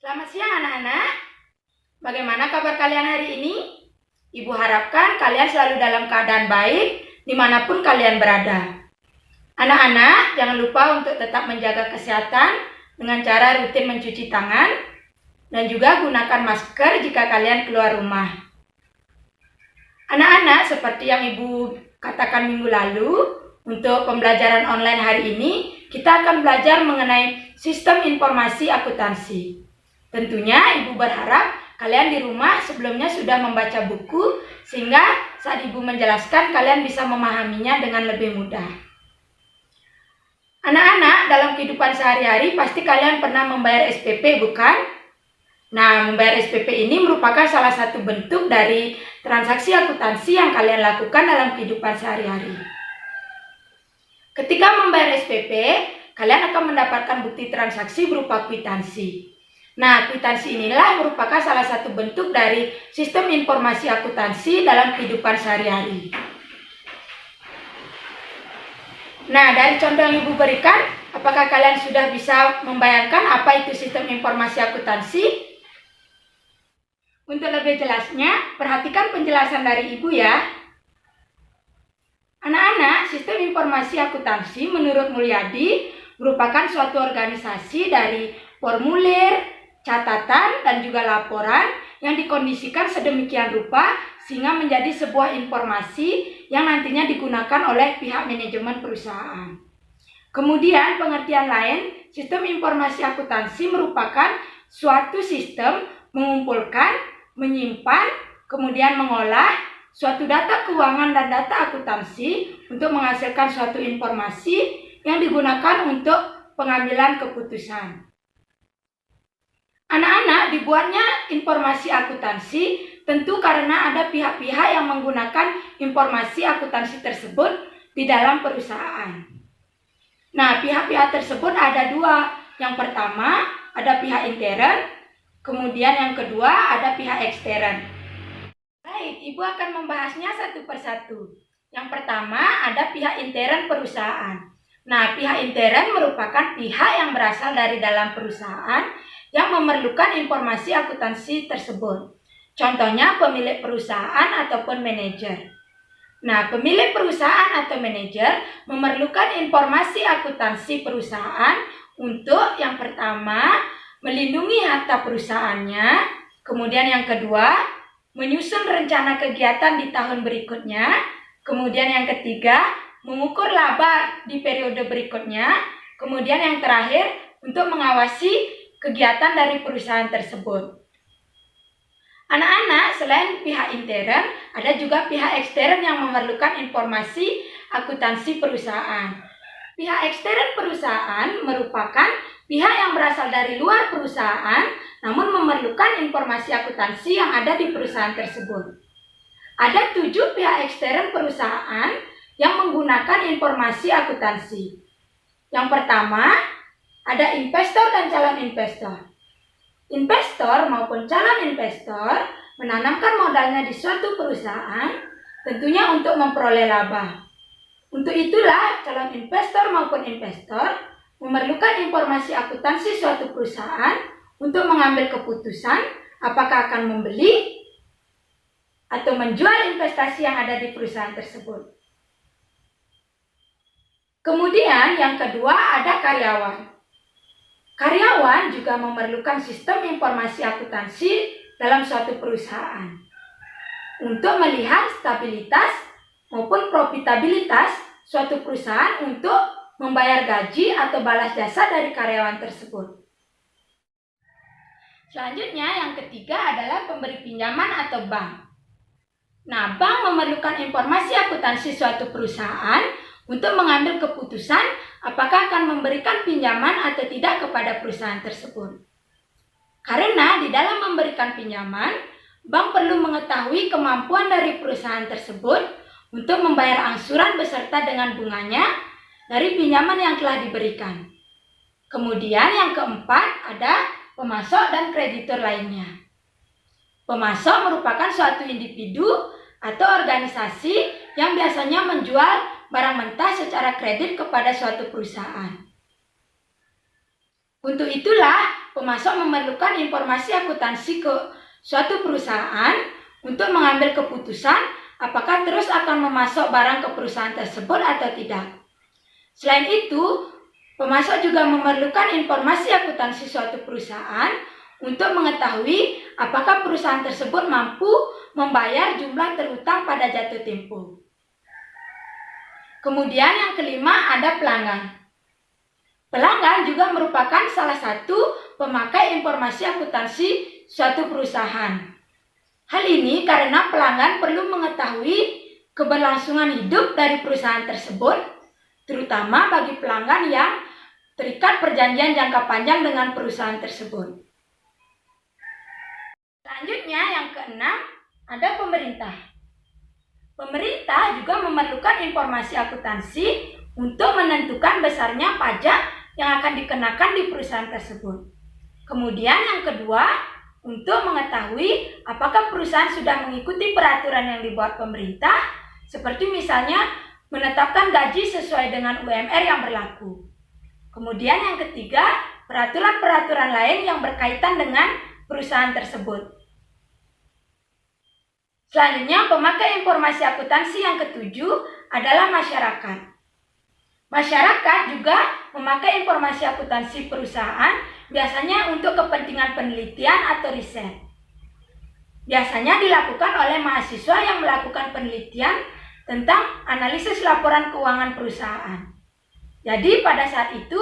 Selamat siang anak-anak. Bagaimana kabar kalian hari ini? Ibu harapkan kalian selalu dalam keadaan baik dimanapun kalian berada. Anak-anak, jangan lupa untuk tetap menjaga kesehatan dengan cara rutin mencuci tangan dan juga gunakan masker jika kalian keluar rumah. Anak-anak, seperti yang Ibu katakan minggu lalu, untuk pembelajaran online hari ini, kita akan belajar mengenai sistem informasi akuntansi. Tentunya Ibu berharap kalian di rumah sebelumnya sudah membaca buku, sehingga saat Ibu menjelaskan kalian bisa memahaminya dengan lebih mudah. Anak-anak, dalam kehidupan sehari-hari pasti kalian pernah membayar SPP, bukan? Nah, membayar SPP ini merupakan salah satu bentuk dari transaksi akuntansi yang kalian lakukan dalam kehidupan sehari-hari. Ketika membayar SPP, kalian akan mendapatkan bukti transaksi berupa kwitansi. Nah, kwitansi inilah merupakan salah satu bentuk dari sistem informasi akuntansi dalam kehidupan sehari-hari. Nah, dari contoh yang Ibu berikan, apakah kalian sudah bisa membayangkan apa itu sistem informasi akuntansi? Untuk lebih jelasnya, perhatikan penjelasan dari Ibu ya. Anak-anak, sistem informasi akuntansi menurut Mulyadi merupakan suatu organisasi dari formulir, catatan, dan juga laporan yang dikondisikan sedemikian rupa sehingga menjadi sebuah informasi yang nantinya digunakan oleh pihak manajemen perusahaan. Kemudian pengertian lain, sistem informasi akuntansi merupakan suatu sistem mengumpulkan, menyimpan, kemudian mengolah suatu data keuangan dan data akuntansi untuk menghasilkan suatu informasi yang digunakan untuk pengambilan keputusan. Anak-anak, dibuatnya informasi akuntansi tentu karena ada pihak-pihak yang menggunakan informasi akuntansi tersebut di dalam perusahaan. Nah, pihak-pihak tersebut ada dua. Yang pertama, ada pihak intern, kemudian yang kedua ada pihak ekstern. Baik, Ibu akan membahasnya satu persatu. Yang pertama, ada pihak intern perusahaan. Nah, pihak intern merupakan pihak yang berasal dari dalam perusahaan yang memerlukan informasi akuntansi tersebut. Contohnya pemilik perusahaan ataupun manajer. Nah, pemilik perusahaan atau manajer memerlukan informasi akuntansi perusahaan untuk yang pertama, melindungi harta perusahaannya, kemudian yang kedua, menyusun rencana kegiatan di tahun berikutnya, kemudian yang ketiga, mengukur laba di periode berikutnya, kemudian yang terakhir, untuk mengawasi kegiatan dari perusahaan tersebut. Anak-anak, selain pihak intern, ada juga pihak ekstern yang memerlukan informasi akuntansi perusahaan. Pihak ekstern perusahaan merupakan pihak yang berasal dari luar perusahaan, namun memerlukan informasi akuntansi yang ada di perusahaan tersebut. Ada 7 pihak ekstern perusahaan yang menggunakan informasi akuntansi. Yang pertama, ada investor dan calon investor. Investor maupun calon investor menanamkan modalnya di suatu perusahaan, tentunya untuk memperoleh laba. Untuk itulah calon investor maupun investor memerlukan informasi akuntansi suatu perusahaan untuk mengambil keputusan apakah akan membeli atau menjual investasi yang ada di perusahaan tersebut. Kemudian yang kedua ada karyawan. Karyawan juga memerlukan sistem informasi akuntansi dalam suatu perusahaan untuk melihat stabilitas maupun profitabilitas suatu perusahaan untuk membayar gaji atau balas jasa dari karyawan tersebut. Selanjutnya yang ketiga adalah pemberi pinjaman atau bank. Nah, bank memerlukan informasi akuntansi suatu perusahaan untuk mengambil keputusan apakah akan memberikan pinjaman atau tidak kepada perusahaan tersebut. Karena di dalam memberikan pinjaman, bank perlu mengetahui kemampuan dari perusahaan tersebut untuk membayar angsuran beserta dengan bunganya dari pinjaman yang telah diberikan. Kemudian yang keempat ada pemasok dan kreditur lainnya. Pemasok merupakan suatu individu atau organisasi yang biasanya menjual barang mentah secara kredit kepada suatu perusahaan. Untuk itulah pemasok memerlukan informasi akuntansi ke suatu perusahaan untuk mengambil keputusan apakah terus akan memasok barang ke perusahaan tersebut atau tidak. Selain itu, pemasok juga memerlukan informasi akuntansi suatu perusahaan untuk mengetahui apakah perusahaan tersebut mampu membayar jumlah terutang pada jatuh tempo. Kemudian yang kelima ada pelanggan. Pelanggan juga merupakan salah satu pemakai informasi akuntansi suatu perusahaan. Hal ini karena pelanggan perlu mengetahui keberlangsungan hidup dari perusahaan tersebut, terutama bagi pelanggan yang terikat perjanjian jangka panjang dengan perusahaan tersebut. Selanjutnya yang keenam ada pemerintah. Pemerintah juga memerlukan informasi akuntansi untuk menentukan besarnya pajak yang akan dikenakan di perusahaan tersebut. Kemudian yang kedua, untuk mengetahui apakah perusahaan sudah mengikuti peraturan yang dibuat pemerintah, seperti misalnya menetapkan gaji sesuai dengan UMR yang berlaku. Kemudian yang ketiga, peraturan-peraturan lain yang berkaitan dengan perusahaan tersebut. Selanjutnya, pemakai informasi akuntansi yang ketujuh adalah masyarakat. Masyarakat juga memakai informasi akuntansi perusahaan biasanya untuk kepentingan penelitian atau riset. Biasanya dilakukan oleh mahasiswa yang melakukan penelitian tentang analisis laporan keuangan perusahaan. Jadi pada saat itu,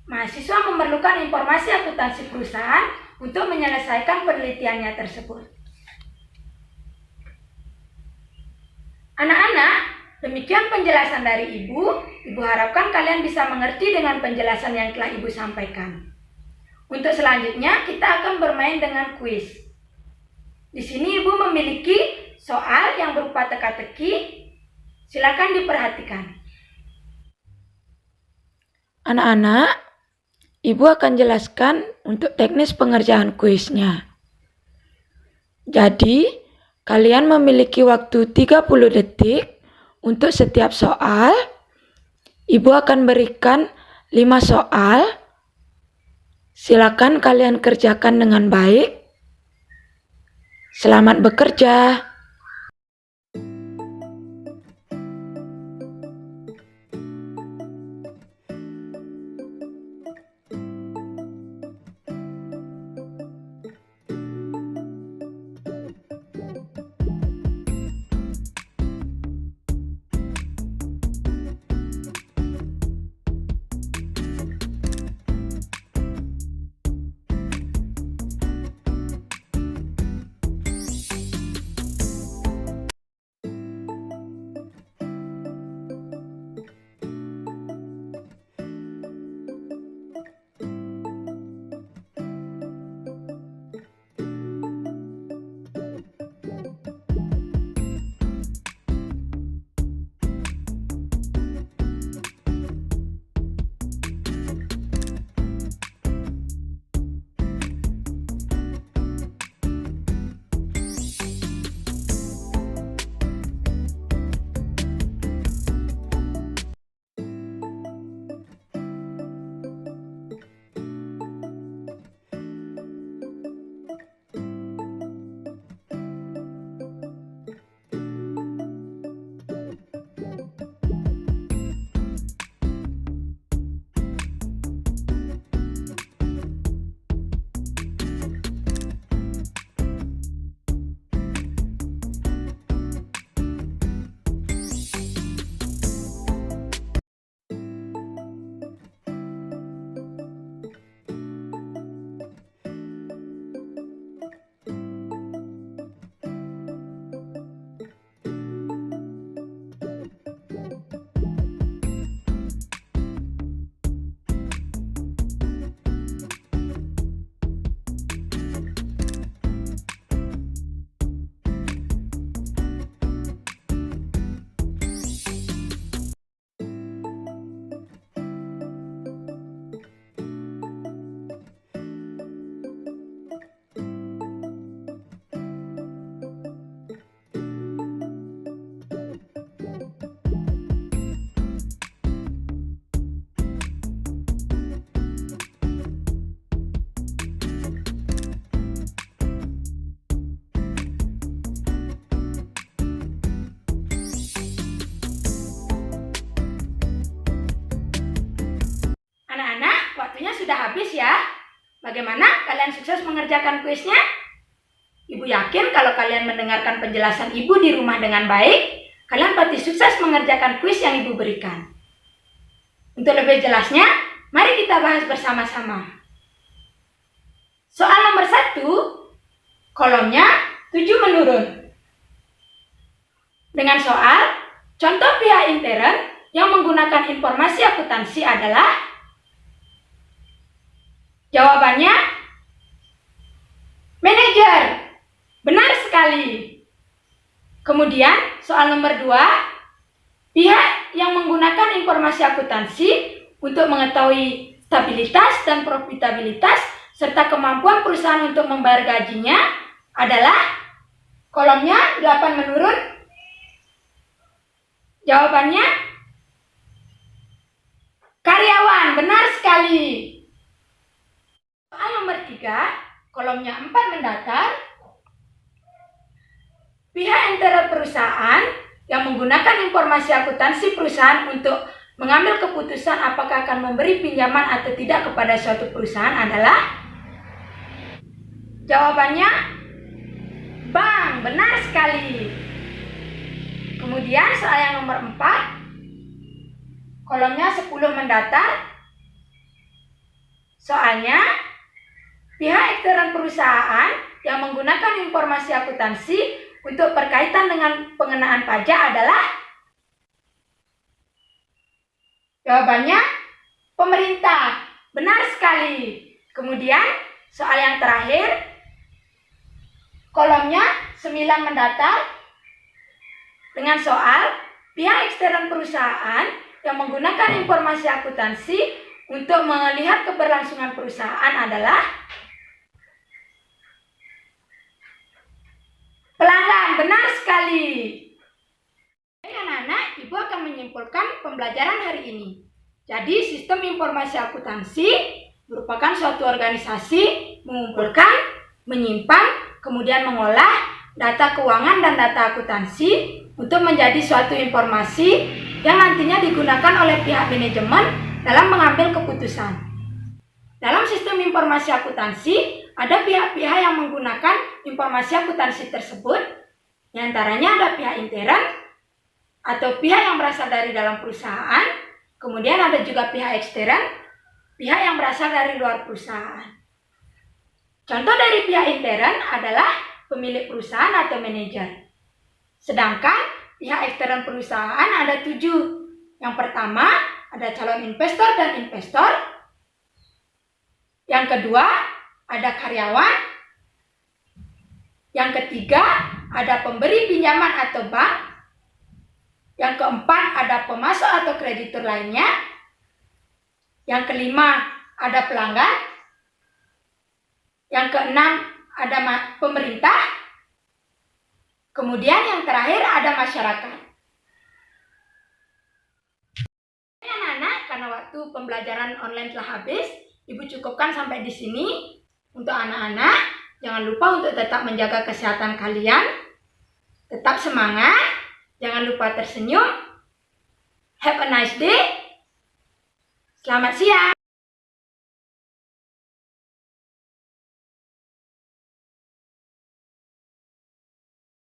mahasiswa memerlukan informasi akuntansi perusahaan untuk menyelesaikan penelitiannya tersebut. Anak-anak, demikian penjelasan dari Ibu. Ibu harapkan kalian bisa mengerti dengan penjelasan yang telah Ibu sampaikan. Untuk selanjutnya, kita akan bermain dengan kuis. Di sini Ibu memiliki soal yang berupa teka-teki. Silakan diperhatikan. Anak-anak, Ibu akan jelaskan untuk teknis pengerjaan kuisnya. Jadi, kalian memiliki waktu 30 detik untuk setiap soal. Ibu akan berikan 5 soal. Silakan kalian kerjakan dengan baik. Selamat bekerja. habis ya. Bagaimana kalian sukses mengerjakan kuisnya? Ibu yakin kalau kalian mendengarkan penjelasan Ibu di rumah dengan baik, kalian pasti sukses mengerjakan kuis yang Ibu berikan. Untuk lebih jelasnya, mari kita bahas bersama-sama. Soal nomor 1, kolomnya 7 menurun. Dengan soal, contoh pihak intern yang menggunakan informasi akuntansi adalah, jawabannya manajer. Benar sekali. Kemudian soal nomor 2, pihak yang menggunakan informasi akuntansi untuk mengetahui stabilitas dan profitabilitas serta kemampuan perusahaan untuk membayar gajinya adalah, kolomnya 8 menurun. Jawabannya karyawan. Benar sekali. Soal nomor 3, kolomnya 4 mendatar. Pihak intern perusahaan yang menggunakan informasi akuntansi perusahaan untuk mengambil keputusan apakah akan memberi pinjaman atau tidak kepada suatu perusahaan adalah, jawabannya bank. Benar sekali. Kemudian soal yang nomor 4, kolomnya 10 mendatar. Soalnya, pihak intern perusahaan yang menggunakan informasi akuntansi untuk berkaitan dengan pengenaan pajak adalah, jawabannya pemerintah. Benar sekali. Kemudian soal yang terakhir, kolomnya 9 mendatar. Dengan soal, pihak eksternal perusahaan yang menggunakan informasi akuntansi untuk melihat keberlangsungan perusahaan adalah pelanggan. Benar sekali. Baik anak-anak, Ibu akan menyimpulkan pembelajaran hari ini. Jadi sistem informasi akuntansi merupakan suatu organisasi mengumpulkan, menyimpan, kemudian mengolah data keuangan dan data akuntansi untuk menjadi suatu informasi yang nantinya digunakan oleh pihak manajemen dalam mengambil keputusan. Dalam sistem informasi akuntansi, ada pihak-pihak yang menggunakan informasi akuntansi tersebut, di antaranya ada pihak intern atau pihak yang berasal dari dalam perusahaan, kemudian ada juga pihak ekstern, pihak yang berasal dari luar perusahaan. Contoh dari pihak intern adalah pemilik perusahaan atau manajer. Sedangkan pihak eksternal perusahaan ada 7. Yang pertama, ada calon investor dan investor. Yang kedua, ada karyawan. Yang ketiga, ada pemberi pinjaman atau bank. Yang keempat, ada pemasok atau kreditur lainnya. Yang kelima, ada pelanggan. Yang keenam, ada pemerintah. Kemudian yang terakhir ada masyarakat. Anak-anak, karena waktu pembelajaran online telah habis, Ibu cukupkan sampai di sini. Untuk anak-anak, jangan lupa untuk tetap menjaga kesehatan kalian. Tetap semangat, jangan lupa tersenyum. Have a nice day. Selamat siang.